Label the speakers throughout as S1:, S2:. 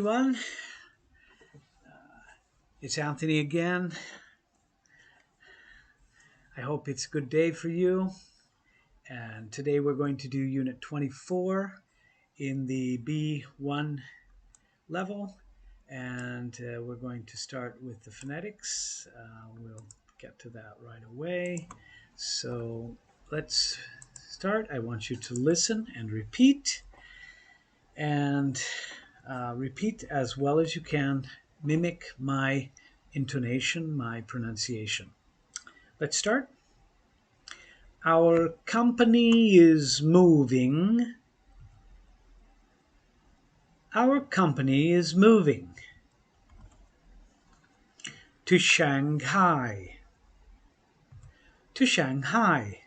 S1: Everyone, it's Anthony again. I hope it's a good day for you. And today we're going to do Unit 24 in the B1 level. And we're going to start with the phonetics. We'll get to that right away. So let's start. I want you to listen and repeat. And repeat as well as you can. Mimic my intonation, my pronunciation. Let's start. Our company is moving. Our company is moving to Shanghai. To Shanghai.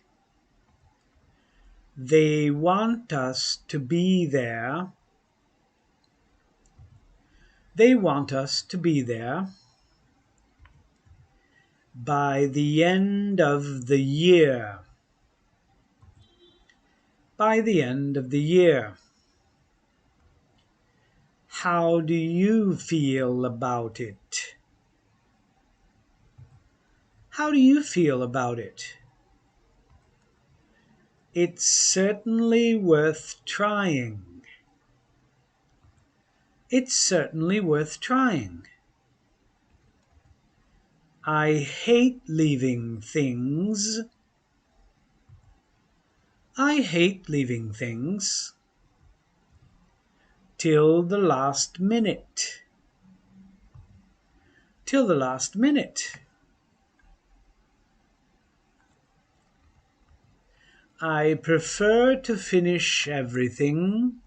S1: They want us to be there. They want us to be there by the end of the year. By the end of the year. How do you feel about it? How do you feel about it? It's certainly worth trying. It's certainly worth trying. I hate leaving things. I hate leaving things till the last minute. Till the last minute. I prefer to finish everything.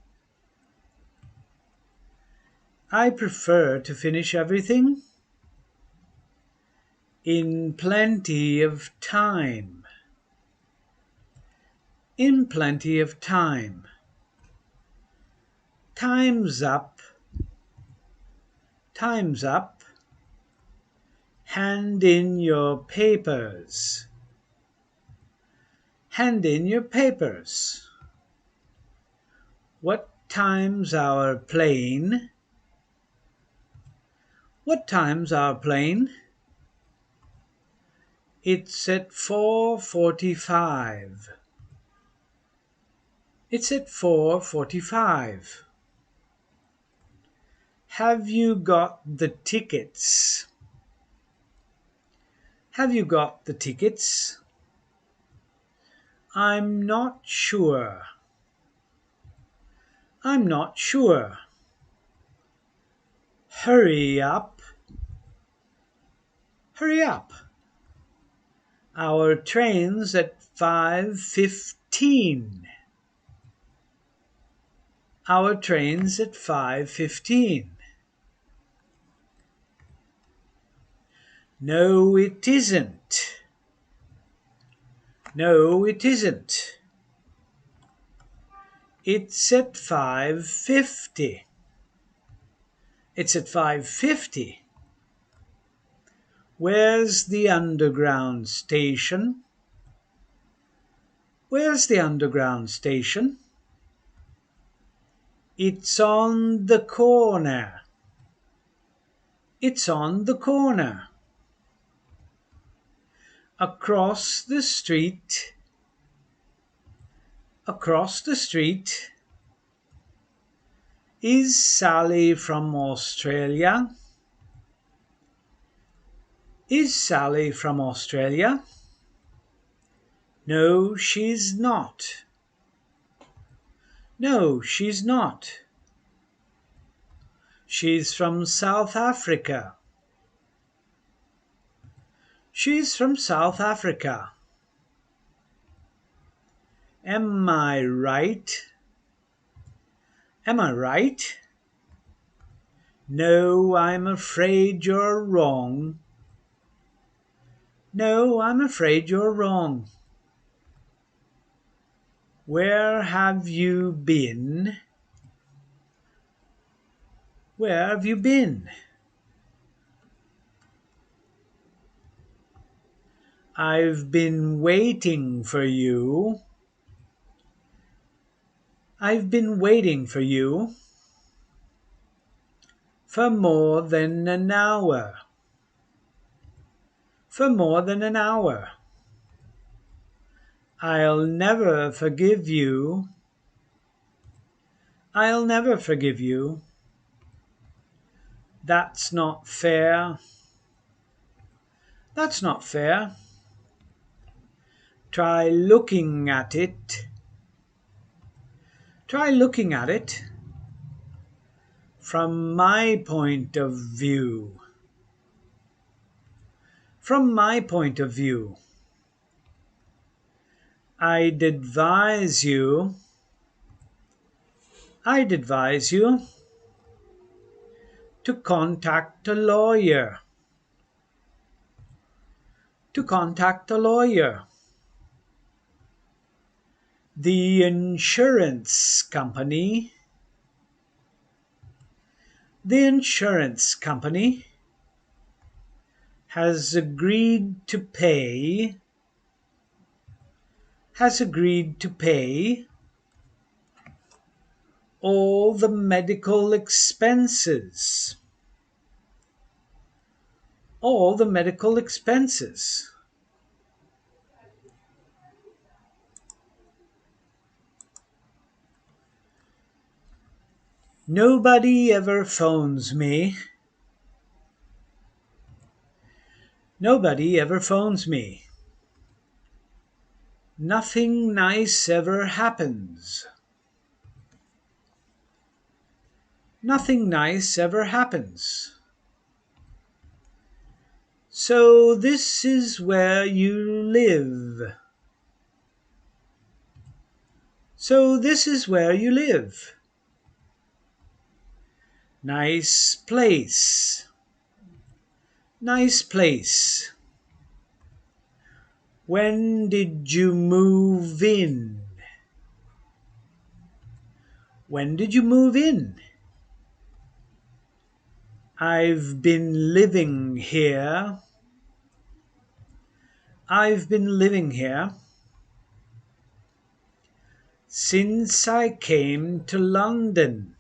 S1: I prefer to finish everything in plenty of time. In plenty of time. Time's up. Time's up. Hand in your papers. Hand in your papers. What time's our plane? What time's our plane? It's at 4:45. It's at 4:45. Have you got the tickets? Have you got the tickets? I'm not sure. I'm not sure. Hurry up. Hurry up. Our train's at 5:15. Our train's at 5:15. No, it isn't. No, it isn't. It's at 5:50. It's at 5:50. Where's the underground station? Where's the underground station? It's on the corner. It's on the corner. Across the street. Across the street. Is Sally from Australia? Is Sally from Australia? No, she's not. No, she's not. She's from South Africa. She's from South Africa. Am I right? Am I right? No, I'm afraid you're wrong. No, I'm afraid you're wrong. Where have you been? Where have you been? I've been waiting for you. I've been waiting for you. For more than an hour. For more than an hour. I'll never forgive you. I'll never forgive you. That's not fair. That's not fair. Try looking at it. Try looking at it from my point of view. From my point of view. I'd advise you to contact a lawyer. To contact a lawyer. The insurance company has agreed to pay all the medical expenses. All the medical expenses. Nobody ever phones me. Nobody ever phones me. Nothing nice ever happens. Nothing nice ever happens. So this is where you live. So this is where you live. Nice place. Nice place. When did you move in? When did you move in? I've been living here. I've been living here since I came to London.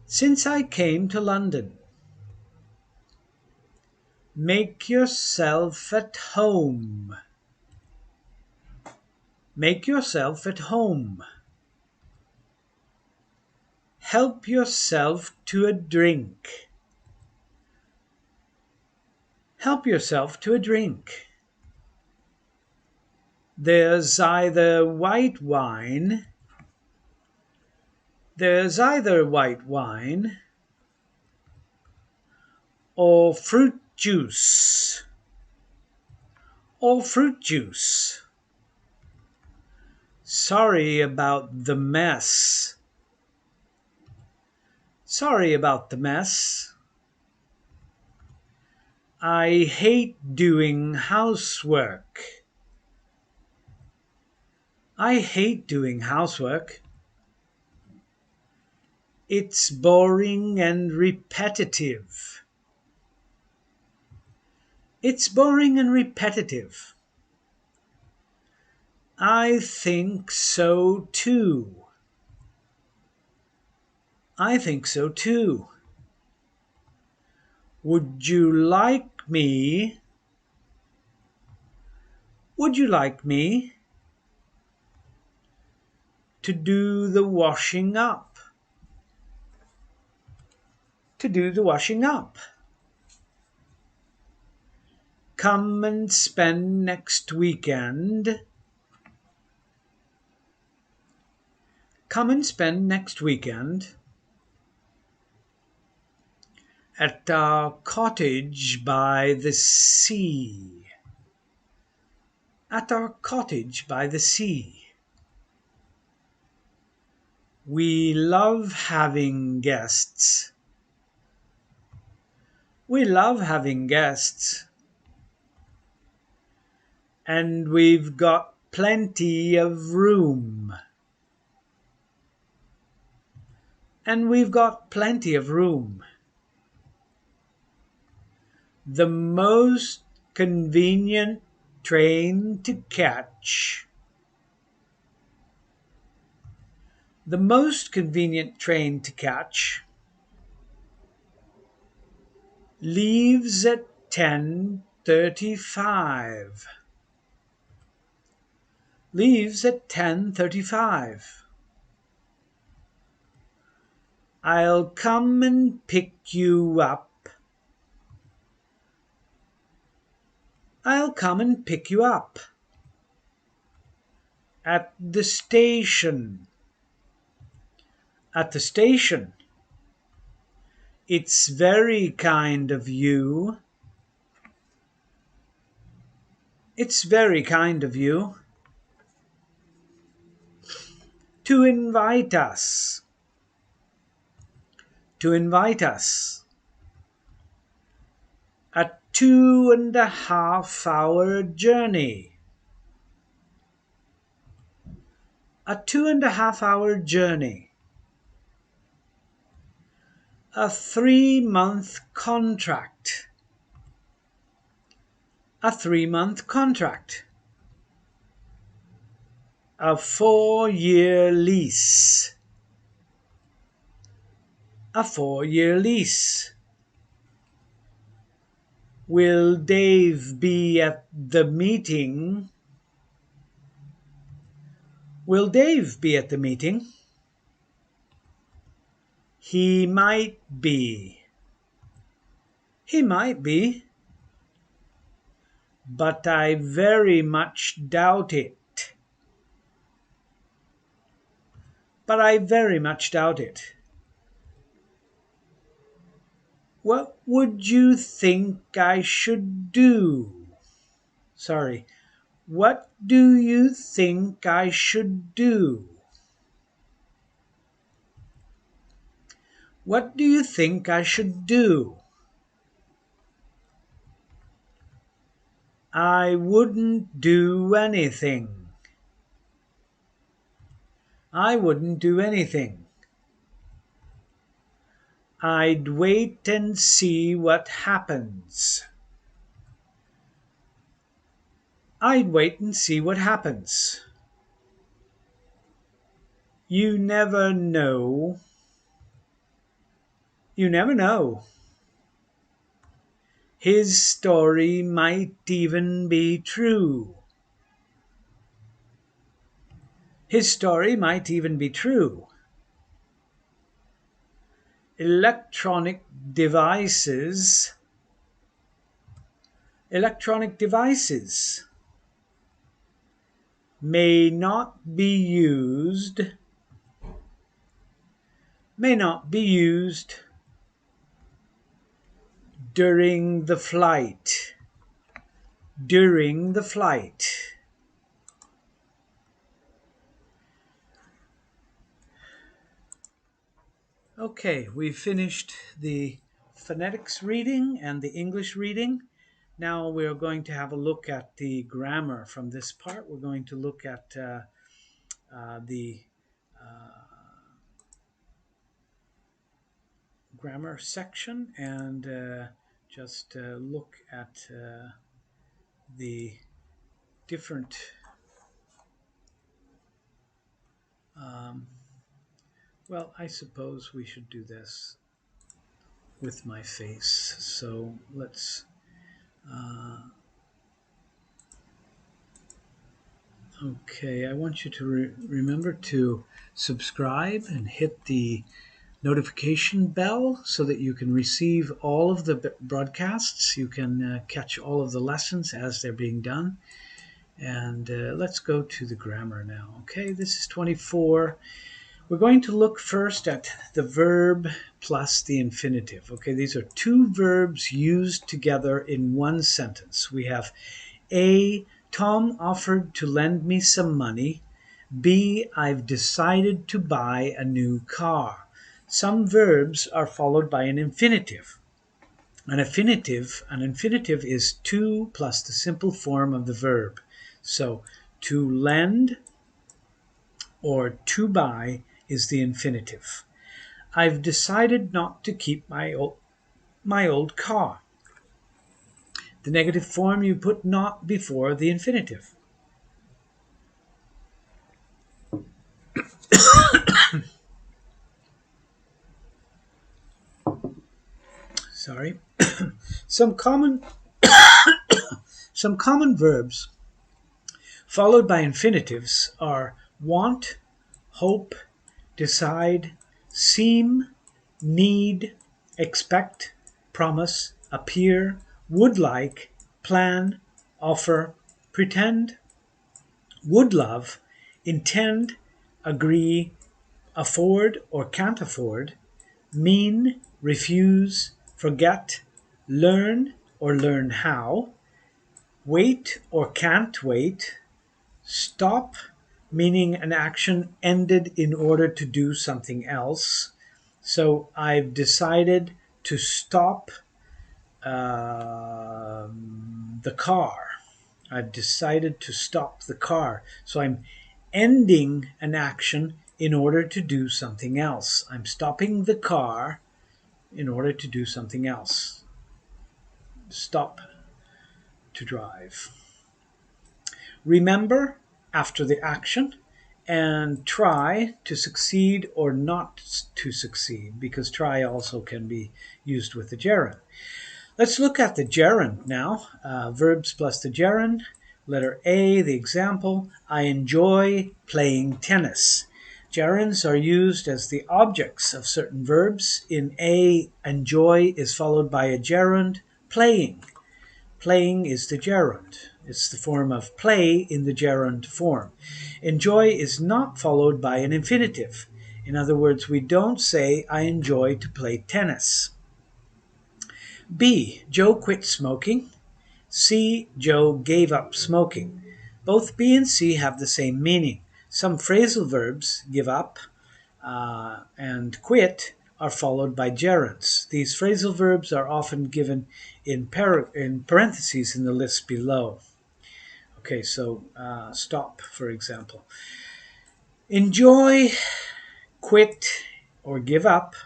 S1: Since I came to London. Make yourself at home. Make yourself at home. Help yourself to a drink. Help yourself to a drink. There's either white wine. There's either white wine or fruit juice. Or fruit juice. Sorry about the mess. Sorry about the mess. I hate doing housework. I hate doing housework. It's boring and repetitive. It's boring and repetitive. I think so too. I think so too. Would you like me? Would you like me to do the washing up? To do the washing up. Come and spend next weekend. Come and spend next weekend at our cottage by the sea. At our cottage by the sea. We love having guests. We love having guests. And we've got plenty of room. And we've got plenty of room. The most convenient train to catch. The most convenient train to catch Leaves at 10:35. Leaves at 10:35. I'll come and pick you up. I'll come and pick you up. At the station. At the station. It's very kind of you. It's very kind of you to invite us. To invite us. A 2.5-hour journey. A 2.5-hour journey. A 3-month contract. A 3-month contract. A 4-year lease. A 4-year lease. Will Dave be at the meeting? Will Dave be at the meeting? He might be. He might be. But I very much doubt it. But I very much doubt it. What would you think I should do? Sorry. What do you think I should do? What do you think I should do? I wouldn't do anything. I wouldn't do anything. I'd wait and see what happens. I'd wait and see what happens. You never know. You never know. His story might even be true. His story might even be true. Electronic devices. Electronic devices may not be used. May not be used during the flight. During the flight. Okay, we've finished the phonetics reading and the English reading. Now we're going to have a look at the grammar from this part. We're going to look at the grammar section and just look at the different well, I suppose we should do this with my face. So let's okay, I want you to remember to subscribe and hit the notification bell so that you can receive all of the broadcasts. You can catch all of the lessons as they're being done. And let's go to the grammar now. Okay, this is 24. We're going to look first at the verb plus the infinitive. Okay, these are two verbs used together in one sentence. We have A, Tom offered to lend me some money. B, I've decided to buy a new car. Some verbs are followed by an infinitive. An infinitive is to plus the simple form of the verb. So to lend or to buy is the infinitive. I've decided not to keep my old car. The negative form, you put not before the infinitive. Sorry. some common some common verbs followed by infinitives are want, hope, decide, seem, need, expect, promise, appear, would like, plan, offer, pretend, would love, intend, agree, afford or can't afford, mean, refuse, forget, learn or learn how, wait or can't wait, stop, meaning an action ended in order to do something else. So I've decided to stop the car. I've decided to stop the car. So I'm ending an action in order to do something else. I'm stopping the car in order to do something else. Stop to drive. Remember after the action, and try to succeed or not to succeed, because try also can be used with the gerund. Let's look at the gerund now. Verbs plus the gerund. Letter A, the example, I enjoy playing tennis. Gerunds are used as the objects of certain verbs. In A, enjoy is followed by a gerund, playing. Playing is the gerund. It's the form of play in the gerund form. Enjoy is not followed by an infinitive. In other words, we don't say, I enjoy to play tennis. B, Joe quit smoking. C, Joe gave up smoking. Both B and C have the same meaning. Some phrasal verbs, give up and quit, are followed by gerunds. These phrasal verbs are often given in parentheses in the list below. Okay, so stop, for example. Enjoy, quit, or give up,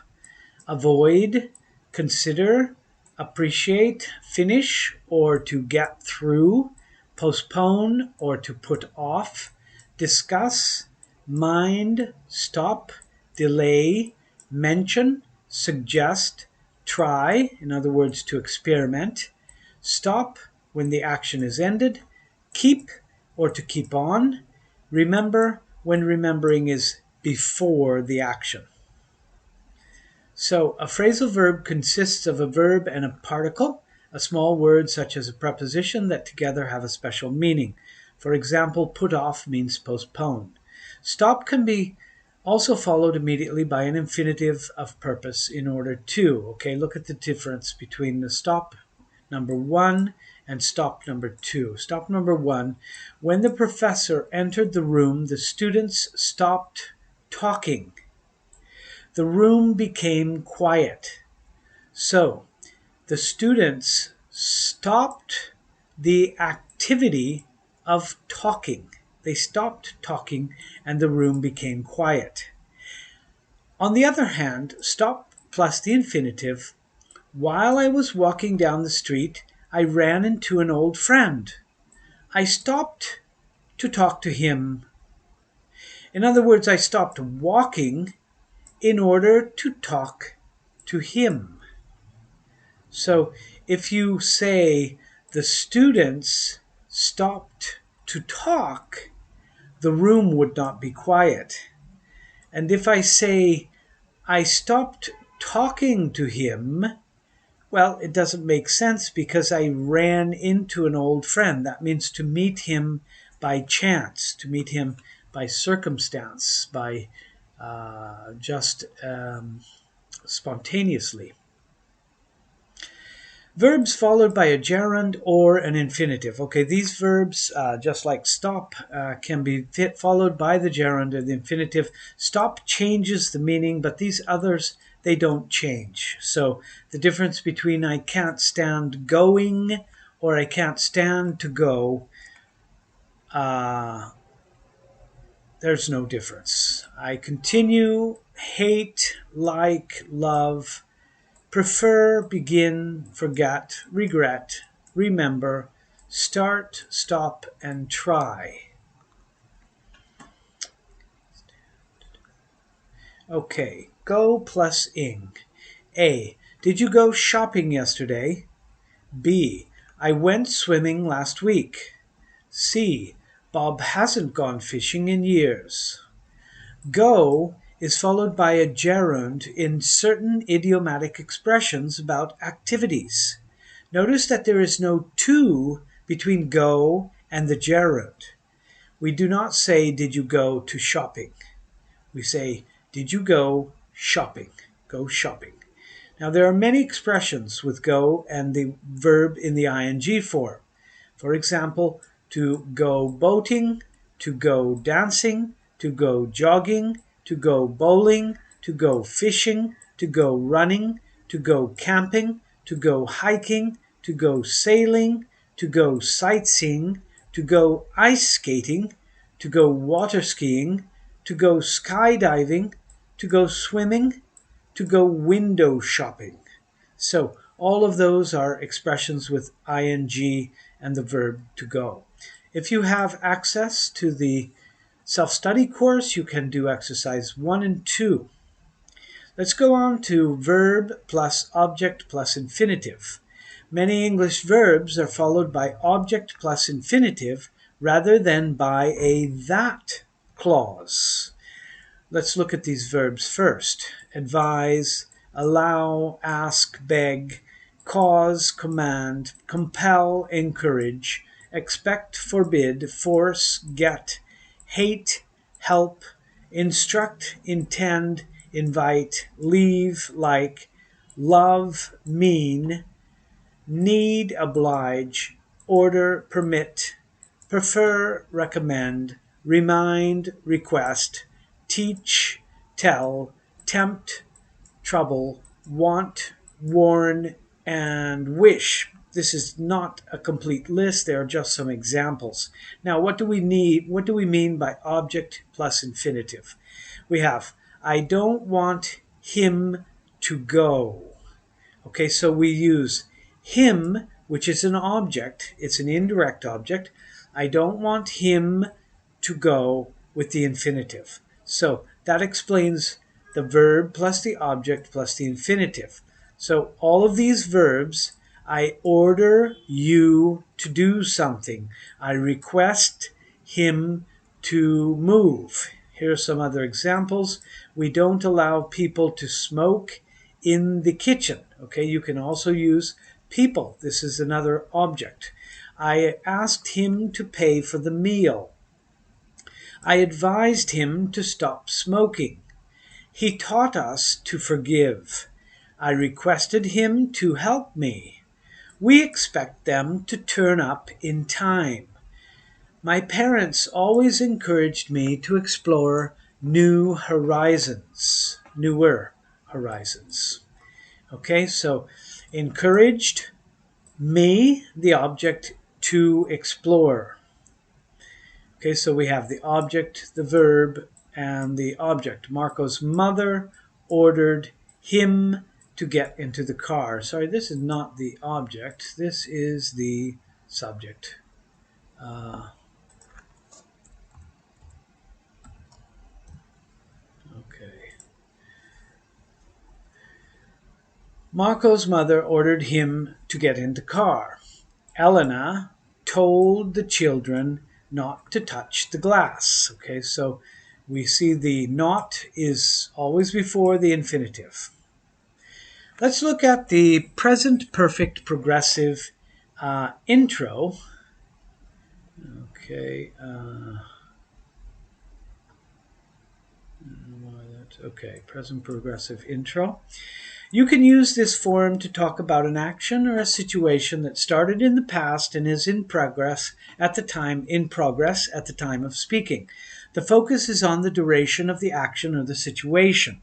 S1: avoid, consider, appreciate, finish, or to get through, postpone, or to put off, discuss, mind, stop, delay, mention, suggest, try, in other words, to experiment, stop when the action is ended, keep or to keep on, remember when remembering is before the action. So a phrasal verb consists of a verb and a particle, a small word such as a preposition that together have a special meaning. For example, put off means postpone. Stop can be also followed immediately by an infinitive of purpose in order to. Okay, look at the difference between the stop number 1 and stop number 2. Stop number 1, when the professor entered the room, the students stopped talking. The room became quiet. So the students stopped the activity of talking. They stopped talking and the room became quiet. On the other hand, stop plus the infinitive, while I was walking down the street, I ran into an old friend. I stopped to talk to him. In other words, I stopped walking in order to talk to him. So if you say the students stopped to talk, the room would not be quiet. And if I say I stopped talking to him, well, it doesn't make sense because I ran into an old friend. That means to meet him by chance, to meet him by circumstance, by just spontaneously. Verbs followed by a gerund or an infinitive. Okay, these verbs, just like stop, can be followed by the gerund or the infinitive. Stop changes the meaning, but these others, they don't change. So the difference between I can't stand going or I can't stand to go, there's no difference. I continue, hate, like, love, prefer, begin, forget, regret, remember, start, stop, and try. Okay, go plus ing. A, Did you go shopping yesterday? B. I went swimming last week. C. Bob hasn't gone fishing in years. Go is followed by a gerund in certain idiomatic expressions about activities. Notice that there is no to between go and the gerund. We do not say, did you go to shopping? We say, did you go shopping? Go shopping. Now, there are many expressions with go and the verb in the ing form. For example, to go boating, to go dancing, to go jogging, to go bowling, to go fishing, to go running, to go camping, to go hiking, to go sailing, to go sightseeing, to go ice skating, to go water skiing, to go skydiving, to go swimming, to go window shopping. So all of those are expressions with ing and the verb to go. If you have access to the self-study course, you can do exercise 1 and 2. Let's go on to verb plus object plus infinitive. Many English verbs are followed by object plus infinitive rather than by a that clause. Let's look at these verbs first. Advise, allow, ask, beg, cause, command, compel, encourage, expect, forbid, force, get, hate, help, instruct, intend, invite, leave, like, love, mean, need, oblige, order, permit, prefer, recommend, remind, request, teach, tell, tempt, trouble, want, warn, and wish. This is not a complete list. There are just some examples. Now, what do we need? What do we mean by object plus infinitive? We have, I don't want him to go. Okay, so we use him, which is an object. It's an indirect object. I don't want him to go with the infinitive. So that explains the verb plus the object plus the infinitive. So all of these verbs, I order you to do something. I request him to move. Here are some other examples. We don't allow people to smoke in the kitchen. Okay, you can also use people. This is another object. I asked him to pay for the meal. I advised him to stop smoking. He taught us to forgive. I requested him to help me. We expect them to turn up in time. My parents always encouraged me to explore new horizons, newer horizons. Okay, so encouraged, me, the object, to explore. Okay, so we have the object, the verb, and the object. Marco's mother ordered him to get into the car. Sorry, this is not the object. This is the subject. Okay. Marco's mother ordered him to get into the car. Elena told the children not to touch the glass. Okay, so we see the not is always before the infinitive. Let's look at the present perfect progressive intro. Okay. Okay, present progressive intro. You can use this form to talk about an action or a situation that started in the past and is in progress at the time of speaking. The focus is on the duration of the action or the situation.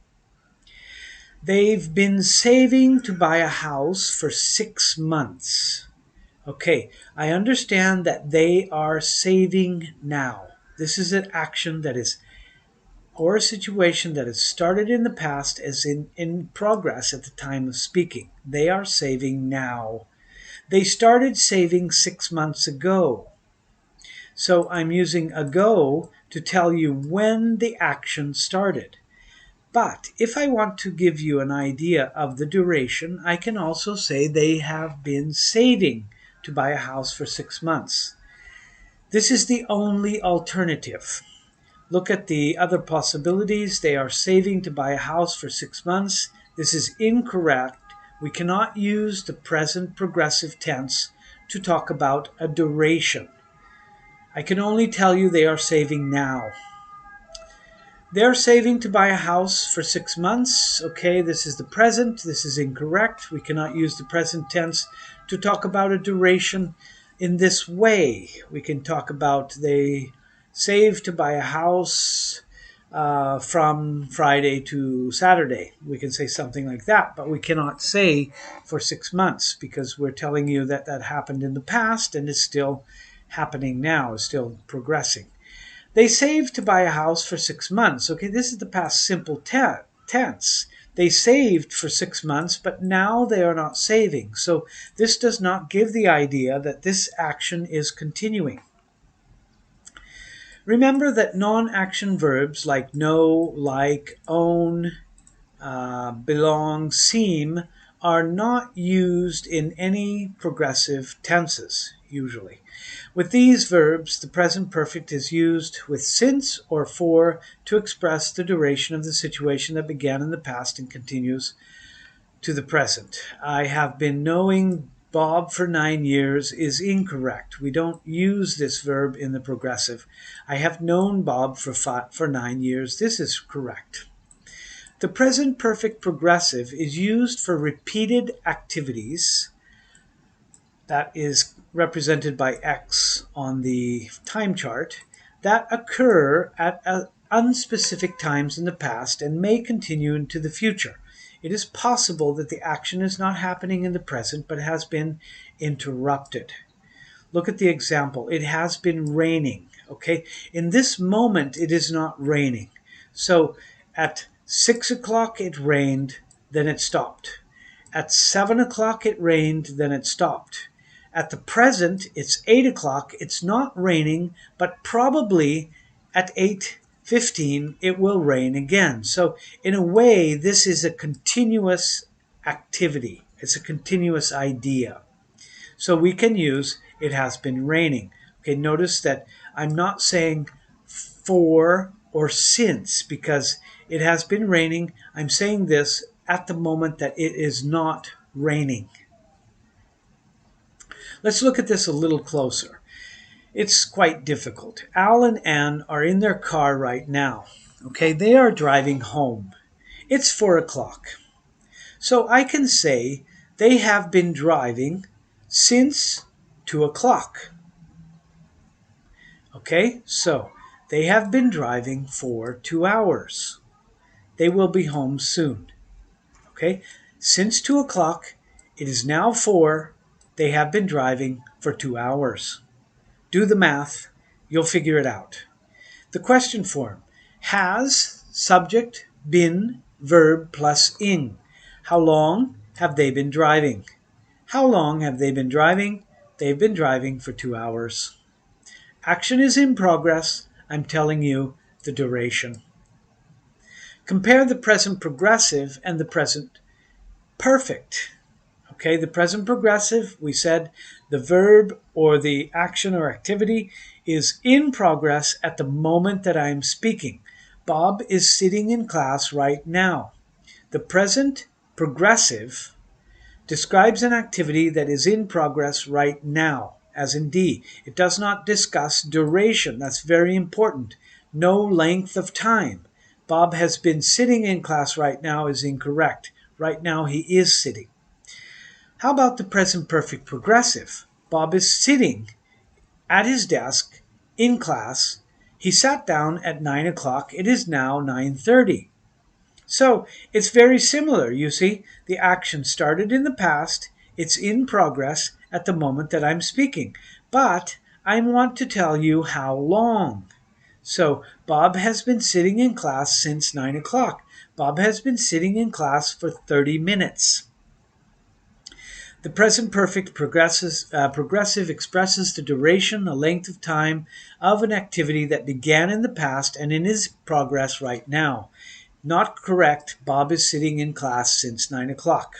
S1: They've been saving to buy a house for 6 months. Okay, I understand that they are saving now. This is an action that is or a situation that has started in the past as in progress at the time of speaking. They are saving now. They started saving 6 months ago. So I'm using ago to tell you when the action started. But if I want to give you an idea of the duration, I can also say they have been saving to buy a house for 6 months. This is the only alternative. Look at the other possibilities. They are saving to buy a house for 6 months. This is incorrect. We cannot use the present progressive tense to talk about a duration. I can only tell you they are saving now. They're saving to buy a house for 6 months. Okay, this is the present. This is incorrect. We cannot use the present tense to talk about a duration in this way. We can talk about they save to buy a house from Friday to Saturday. We can say something like that, but we cannot say for 6 months because we're telling you that that happened in the past and is still happening now, is still progressing. They saved to buy a house for 6 months. Okay, this is the past simple tense. They saved for 6 months, but now they are not saving. So this does not give the idea that this action is continuing. Remember that non-action verbs like know, like, own, belong, seem are not used in any progressive tenses, usually. With these verbs, the present perfect is used with since or for to express the duration of the situation that began in the past and continues to the present. I have been knowing Bob for 9 years is incorrect. We don't use this verb in the progressive. I have known Bob for 9 years. This is correct. The present perfect progressive is used for repeated activities, that is represented by X on the time chart, that occur at unspecific times in the past and may continue into the future. It is possible that the action is not happening in the present but has been interrupted. Look at the example. It has been raining. Okay, in this moment it is not raining. So at 6 o'clock it rained, then it stopped. At 7 o'clock it rained, then it stopped. At the present, it's 8 o'clock. It's not raining, but probably at 8:15 it will rain again. So in a way, this is a continuous activity. It's a continuous idea. So we can use it has been raining. Okay, notice that I'm not saying for or since because it has been raining. I'm saying this at the moment that it is not raining. Let's look at this a little closer. It's quite difficult. Al and Anne are in their car right now. Okay, they are driving home. It's 4 o'clock. So I can say they have been driving since 2 o'clock. Okay, so they have been driving for 2 hours. They will be home soon. Okay, since 2 o'clock, it is now 4. They have been driving for 2 hours. Do the math, you'll figure it out. The question form: has, subject, been, verb plus ing. How long have they been driving? How long have they been driving? They've been driving for 2 hours. Action is in progress. I'm telling you the duration. Compare the present progressive and the present perfect. Okay, the present progressive, we said the verb or the action or activity is in progress at the moment that I'm speaking. Bob is sitting in class right now. The present progressive describes an activity that is in progress right now, as in D. It does not discuss duration. That's very important. No length of time. Bob has been sitting in class right now is incorrect. Right now he is sitting. How about the present perfect progressive? Bob is sitting at his desk in class. He sat down at 9 o'clock. It is now 9:30. So it's very similar, you see. The action started in the past. It's in progress at the moment that I'm speaking. But I want to tell you how long. So Bob has been sitting in class since 9 o'clock. Bob has been sitting in class for 30 minutes. The present perfect progressive expresses the duration, the length of time of an activity that began in the past and in its progress right now. Not correct. Bob is sitting in class since 9 o'clock.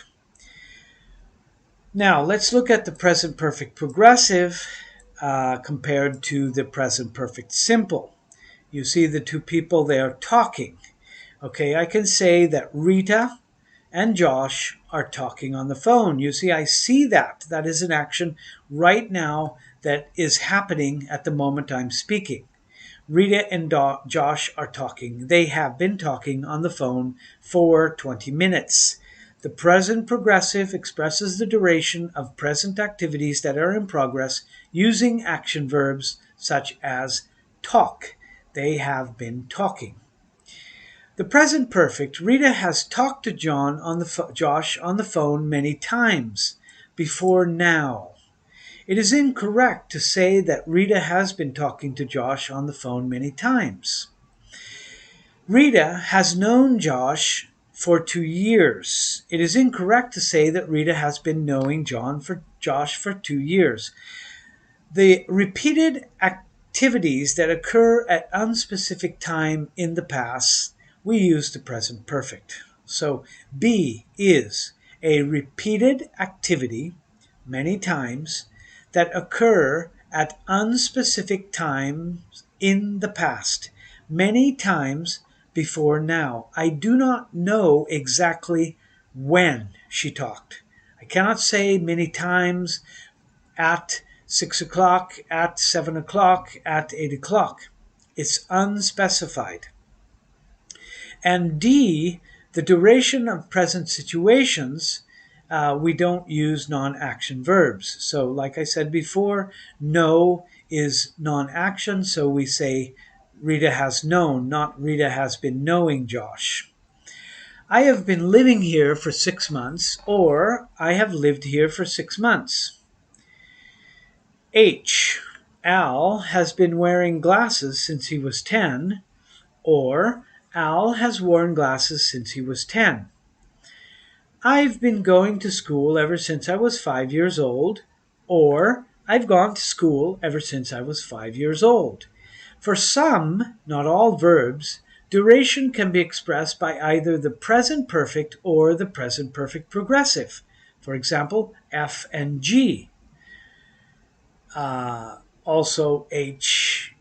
S1: Now, let's look at the present perfect progressive compared to the present perfect simple. You see the two people, they are talking. Okay, I can say that Rita and Josh are talking on the phone. You see, I see that. That is an action right now that is happening at the moment I'm speaking. Rita and Josh are talking. They have been talking on the phone for 20 minutes. The present progressive expresses the duration of present activities that are in progress using action verbs such as talk. They have been talking. The present perfect, Rita has talked to Josh on the phone many times before now. It is incorrect to say that Rita has been talking to Josh on the phone many times. Rita has known Josh for 2 years. It is incorrect to say that Rita has been knowing Josh for 2 years. The repeated activities that occur at unspecific time in the past, we use the present perfect. So be is a repeated activity many times that occur at unspecific times in the past, many times before now. I do not know exactly when she talked. I cannot say many times at 6 o'clock, at 7 o'clock, at 8 o'clock. It's unspecified. And D, the duration of present situations, we don't use non-action verbs. So like I said before, know is non-action, so we say Rita has known, not Rita has been knowing Josh. I have been living here for 6 months, or I have lived here for 6 months. H, Al has been wearing glasses since he was 10, or Al has worn glasses since he was 10. I've been going to school ever since I was 5 years old, or I've gone to school ever since I was 5 years old. For some, not all verbs, duration can be expressed by either the present perfect or the present perfect progressive. For example, F and G. Also H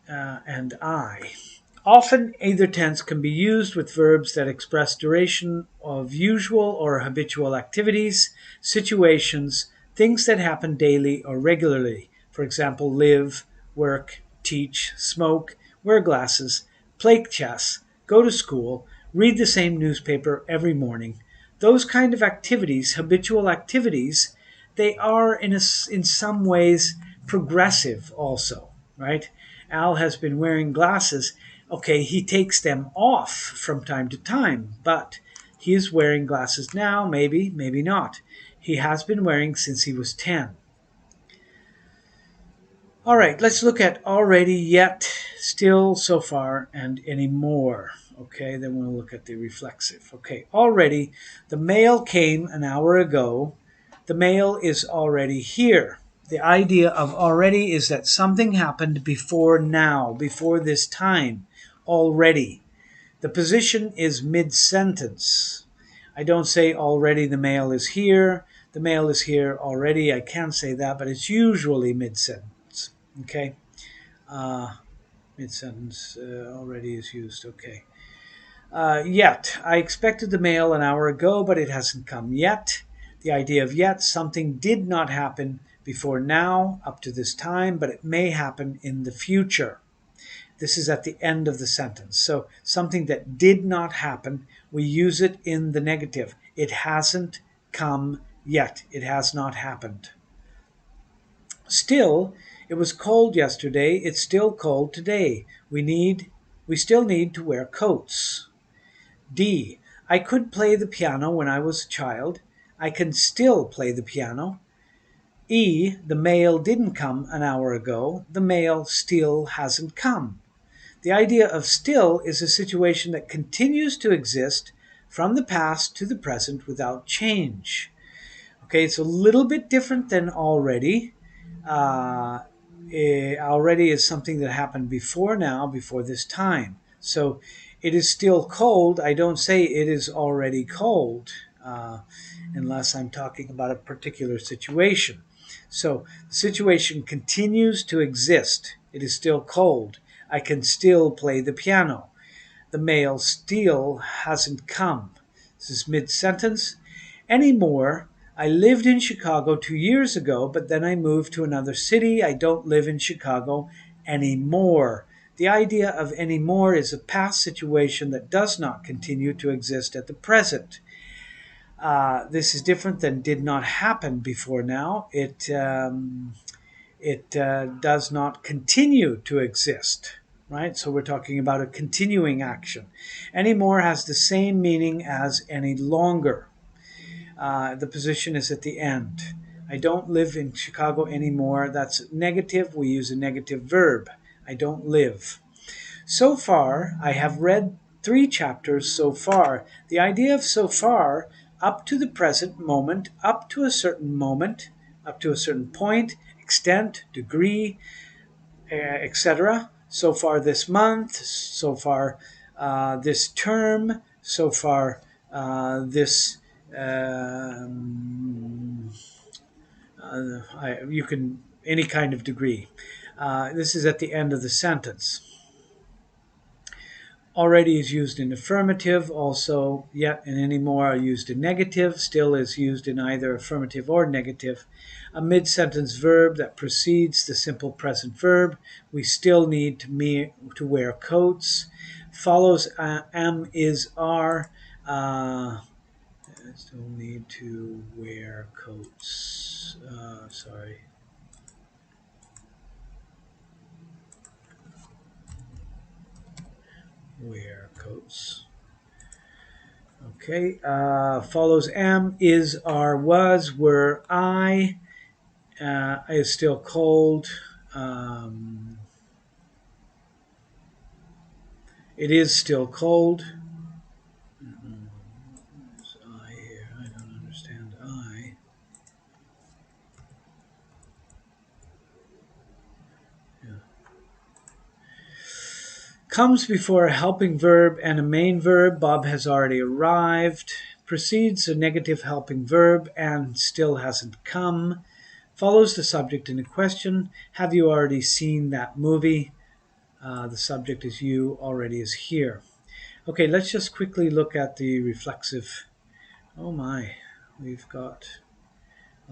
S1: and I. Often either tense can be used with verbs that express duration of usual or habitual activities, situations, things that happen daily or regularly. For example, live, work, teach, smoke, wear glasses, play chess, go to school, read the same newspaper every morning. Those kind of activities, habitual activities, they are in some ways progressive also, right? Al has been wearing glasses. Okay, he takes them off from time to time, but he is wearing glasses now, maybe, maybe not. He has been wearing since he was 10. All right, let's look at already, yet, still, so far, and anymore. Okay, then we'll look at the reflexive. Okay, already, the mail came an hour ago. The mail is already here. The idea of already is that something happened before now, before this time, already. The position is mid-sentence. I don't say already the mail is here. The mail is here already. I can say that, but it's usually mid-sentence. Okay? Mid-sentence already is used. Okay. Yet. I expected the mail an hour ago, but it hasn't come yet. The idea of yet, something did not happen before now, up to this time, but it may happen in the future. This is at the end of the sentence. So something that did not happen, we use it in the negative. It hasn't come yet. It has not happened. Still, it was cold yesterday. It's still cold today. We still need to wear coats. D. I could play the piano when I was a child. I can still play the piano. E. The mail didn't come an hour ago. The mail still hasn't come. The idea of still is a situation that continues to exist from the past to the present without change. Okay, it's a little bit different than already. Already is something that happened before now, before this time. So it is still cold, I don't say it is already cold, unless I'm talking about a particular situation. So the situation continues to exist. It is still cold. I can still play the piano. The mail still hasn't come. This is mid-sentence. Anymore, I lived in Chicago 2 years ago, but then I moved to another city. I don't live in Chicago anymore. The idea of anymore is a past situation that does not continue to exist at the present. This is different than did not happen before now. It does not continue to exist, right? So we're talking about a continuing action. Anymore has the same meaning as any longer. The position is at the end. I don't live in Chicago anymore. That's negative. We use a negative verb. I don't live. So far, I have read 3 chapters so far. The idea of so far, up to the present moment, up to a certain moment, up to a certain point, extent, degree, etc. So far this month, so far this term, so far this you can any kind of degree. This is at the end of the sentence. Already is used in affirmative, also yet and anymore are used in negative, still is used in either affirmative or negative. A mid-sentence verb that precedes the simple present verb. We still need to wear coats. Follows am, is, are. Still need to wear coats. Wear coats. Okay, follows am, is, are, was, were, I. Is still cold. It is still cold. There's I here. I don't understand I. Yeah. Comes before a helping verb and a main verb. Bob has already arrived. Precedes a negative helping verb and still hasn't come. Follows the subject in a question. Have you already seen that movie? The subject is you, already is here. Okay, let's just quickly look at the reflexive. Oh my, we've got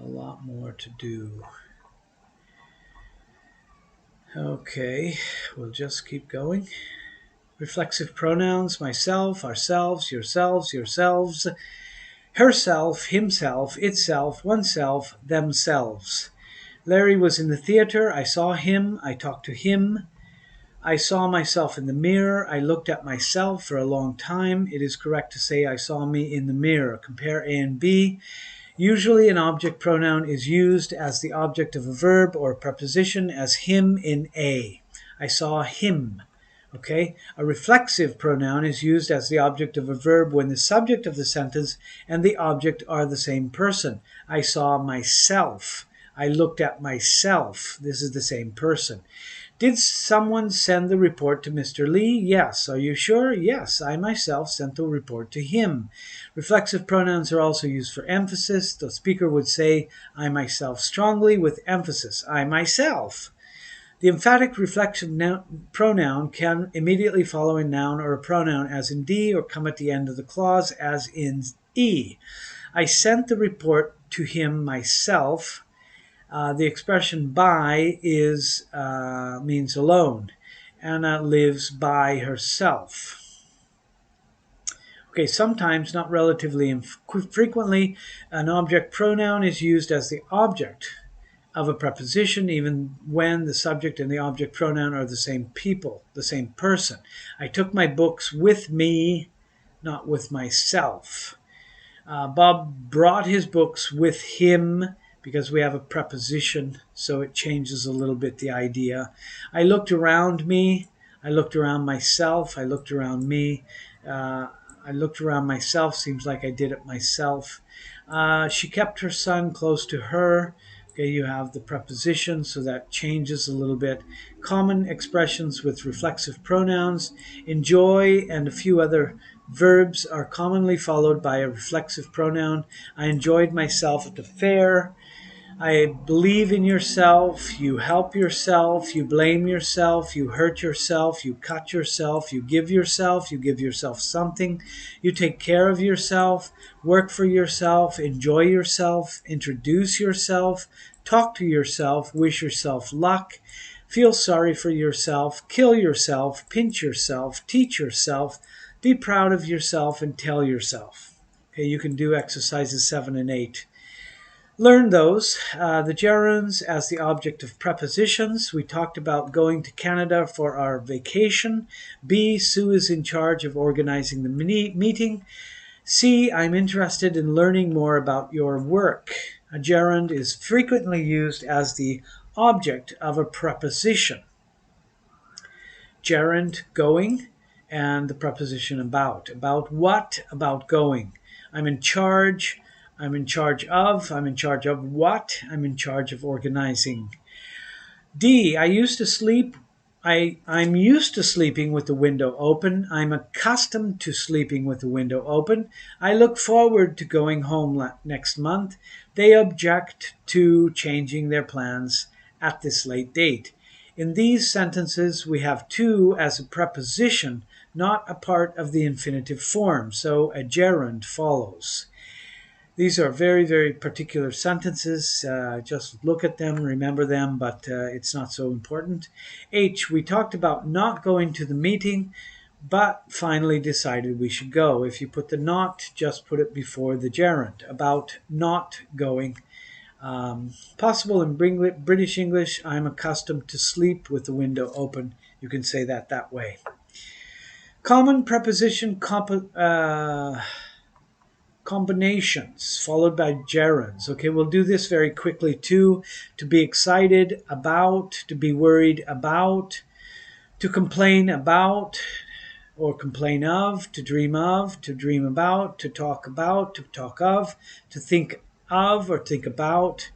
S1: a lot more to do. Okay, we'll just keep going. Reflexive pronouns, myself, ourselves, yourselves, yourselves, herself, himself, itself, oneself, themselves. Larry was in the theater. I saw him. I talked to him. I saw myself in the mirror. I looked at myself for a long time. It is correct to say I saw me in the mirror. Compare A and B. Usually an object pronoun is used as the object of a verb or a preposition, as him in A. I saw him. Okay? A reflexive pronoun is used as the object of a verb when the subject of the sentence and the object are the same person. I saw myself. I looked at myself. This is the same person. Did someone send the report to Mr. Lee? Yes. Are you sure? Yes. I myself sent the report to him. Reflexive pronouns are also used for emphasis. The speaker would say, I myself strongly, with emphasis. I myself. The emphatic reflexive pronoun can immediately follow a noun or a pronoun, as in D, or come at the end of the clause, as in E. I sent the report to him myself. The expression by is means alone. Anna lives by herself. Okay, sometimes, not relatively frequently, an object pronoun is used as the object of a preposition, even when the subject and the object pronoun are the same people, the same person. I took my books with me, not with myself. Bob brought his books with him, because we have a preposition, so it changes a little bit the idea. I looked around me. I looked around myself. I looked around me. I looked around myself. Seems like I did it myself. She kept her son close to her. Okay, you have the preposition, so that changes a little bit. Common expressions with reflexive pronouns. Enjoy and a few other verbs are commonly followed by a reflexive pronoun. I enjoyed myself at the fair. I believe in yourself, you help yourself, you blame yourself, you hurt yourself, you cut yourself, you give yourself something, you take care of yourself, work for yourself, enjoy yourself, introduce yourself, talk to yourself, wish yourself luck, feel sorry for yourself, kill yourself, pinch yourself, teach yourself, be proud of yourself, and tell yourself. Okay, you can do exercises 7 and 8. Learn those. The gerunds as the object of prepositions. We talked about going to Canada for our vacation. B, Sue is in charge of organizing the meeting. C, I'm interested in learning more about your work. A gerund is frequently used as the object of a preposition. Gerund, going, and the preposition about. About what? About going. I'm in charge. I'm in charge of. I'm in charge of what? I'm in charge of organizing. D, I'm used to sleeping with the window open. I'm accustomed to sleeping with the window open. I look forward to going home next month. They object to changing their plans at this late date. In these sentences, we have to as a preposition, not a part of the infinitive form, so a gerund follows. These are very, very particular sentences. Just look at them, remember them, but it's not so important. H, we talked about not going to the meeting, but finally decided we should go. If you put the not, just put it before the gerund. About not going. Possible in British English, I'm accustomed to sleep with the window open. You can say that way. Common preposition combinations followed by gerunds. Okay, we'll do this very quickly too. To be excited about, to be worried about, to complain about or complain of, to dream about, to talk of, to think of or think about,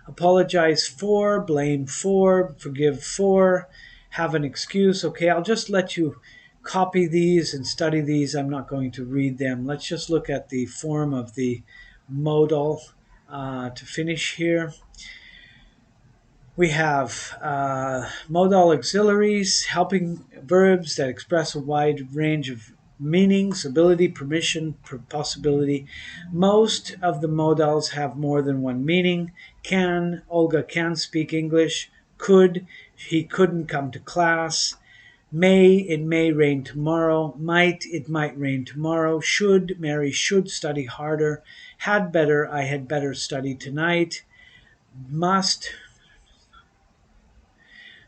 S1: apologize for, blame for, forgive for, have an excuse. Okay, I'll just let you copy these and study these. I'm not going to read them. Let's just look at the form of the modal to finish here. We have modal auxiliaries, helping verbs that express a wide range of meanings, ability, permission, possibility. Most of the modals have more than one meaning. Can, Olga can speak English. Could, he couldn't come to class. May, it may rain tomorrow. Might, it might rain tomorrow. Should, Mary should study harder. Had better, I had better study tonight. Must,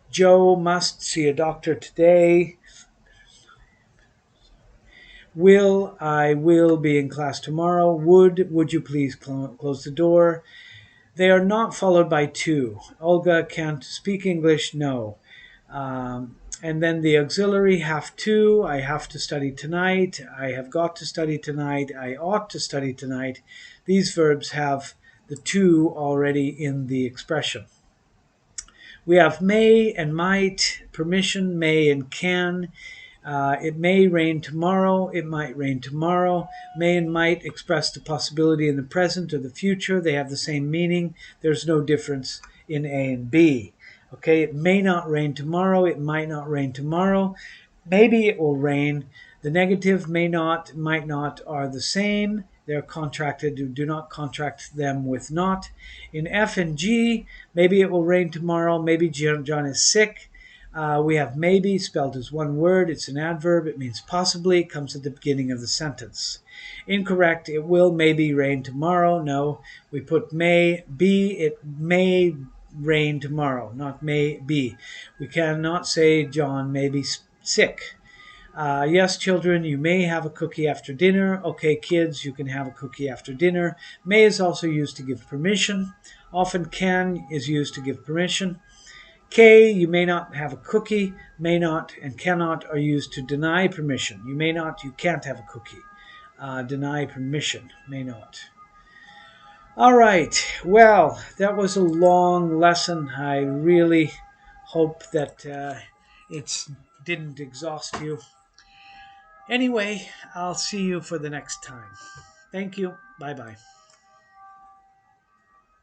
S1: Joe must see a doctor today. Will, I will be in class tomorrow. Would you please close the door? They are not followed by to. Olga can't speak English, no. And then the auxiliary have to, I have to study tonight, I have got to study tonight, I ought to study tonight. These verbs have the to already in the expression. We have may and might, permission, may and can. It may rain tomorrow, it might rain tomorrow. May and might express the possibility in the present or the future. They have the same meaning. There's no difference in A and B. Okay, it may not rain tomorrow, it might not rain tomorrow. Maybe it will rain. The negative may not, might not are the same. They're contracted. Do not contract them with not. In F and G, maybe it will rain tomorrow. Maybe John is sick. We have maybe spelled as one word. It's an adverb. It means possibly. It comes at the beginning of the sentence. Incorrect. It will maybe rain tomorrow. No. We put may be. It may rain tomorrow, not may be. We cannot say John may be sick. Yes, children, you may have a cookie after dinner. Okay, kids, you can have a cookie after dinner. May is also used to give permission. Often can is used to give permission. K, you may not have a cookie. May not and cannot are used to deny permission. You may not, you can't have a cookie. Deny permission, may not. All right. Well, that was a long lesson. I really hope that it didn't exhaust you. Anyway, I'll see you for the next time. Thank you. Bye-bye.